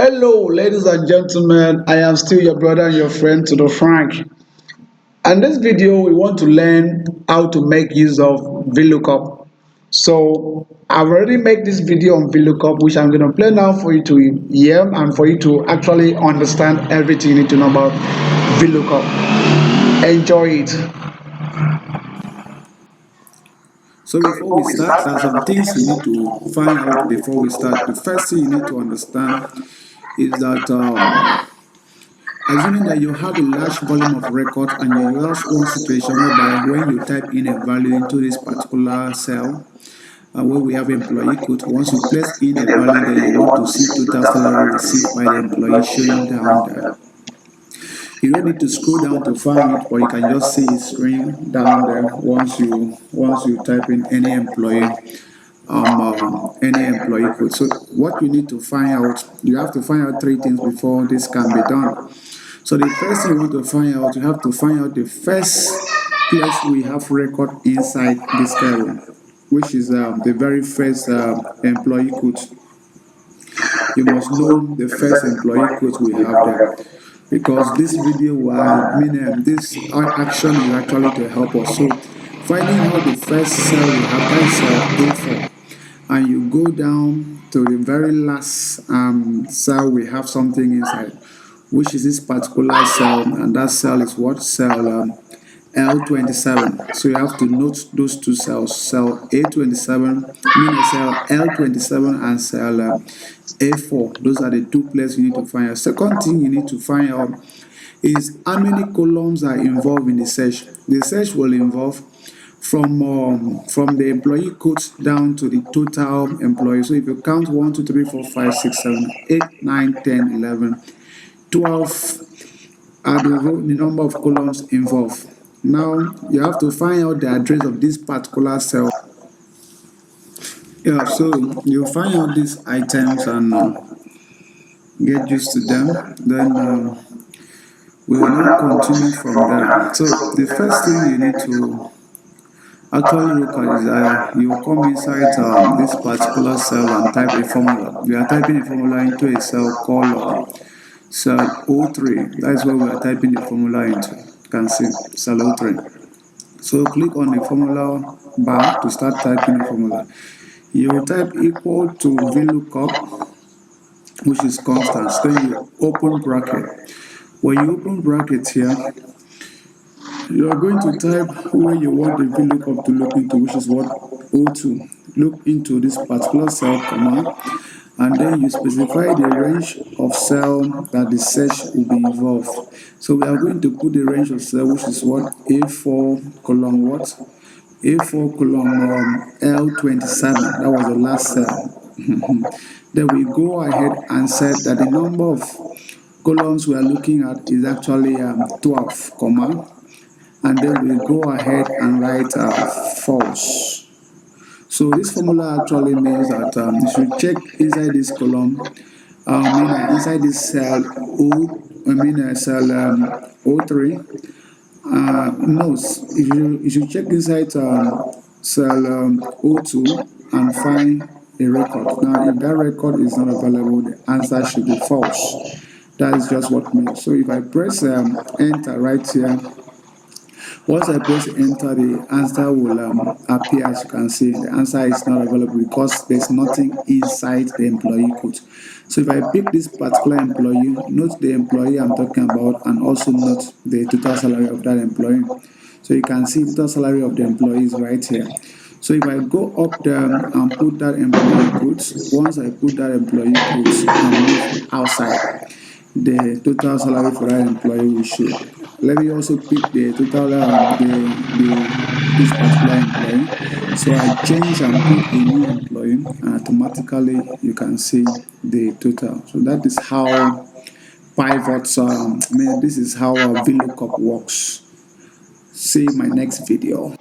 Hello, ladies and gentlemen. I am still your brother and your friend to the Frank. And this video, we want to learn how to make use of VLOOKUP. So I've already made this video on VLOOKUP, which I'm going to play now for you to hear and for you to actually understand everything you need to know about VLOOKUP. Enjoy it. So before we start, there are some things you need to find out before we start. The first thing you need to understand is that assuming that you have a large volume of records and you have one situation whereby when you type in a value into this particular cell, where we have employee code, once you place in a value, then you want to see total salary received by the employee showing down there. You don't need to scroll down to find it, or you can just see it screen down there once you type in any employee code. So what you need to find out, you have to find out three things before this can be done. So the first thing you want to find out, you have to find out the first place we have record inside this table, which is the very first employee code. You must know the first employee code we have there, because this video this action is actually to help us. So finding out the first cell we have, that is cell A4, and you go down to the very last cell we have something inside, which is this particular cell, and that cell is what? Cell L27. So you have to note those two cells, cell A27, cell L27, and cell A4. Those are the two places you need to find out. Second thing you need to find out is how many columns are involved in the search. The search will involve from the employee codes down to the total employees. So if you count 1, 2, 3, 4, 5, 6, 7, 8, 9, 10, 11, 12 are the number of columns involved. Now you have to find out the address of this particular cell. Yeah, so you find out these items and get used to them. Then we will now continue from there. So the first thing you need to actually look at is that you come inside this particular cell and type a formula. We are typing a formula into a cell called cell O3. That's where we are typing the formula into. You can see cell O3. So click on the formula bar to start typing the formula. You type equal to VLOOKUP, which is constant. Then you open bracket. When you open bracket here, you are going to type where you want the VLOOKUP to look into, which is what? O2. Look into this particular cell, comma, and then you specify the range of cell that the search will be involved. So we are going to put the range of cell, which is what? A4 column what? A4 column L27. That was the last cell. Then we go ahead and set that the number of columns we are looking at is actually 12, comma, and then we go ahead and write false. So this formula actually means that you should check inside this column, inside this cell cell O3. No, you should check inside cell O2 and find a record. Now, if that record is not available, the answer should be false. That is just what means. So if I press enter right here, once I press enter, the answer will appear. As you can see, the answer is not available because there's nothing inside the employee code. So if I pick this particular employee, note the employee I'm talking about, and also note the total salary of that employee. So you can see the total salary of the employee is right here. So if I go up there and put that employee code, once I put that employee code and move outside, the total salary for that employee will show. Let me also pick the total this particular employee. So I change and pick a new employee, and automatically you can see the total. So that is how pivots. This is how VLOOKUP works. See my next video.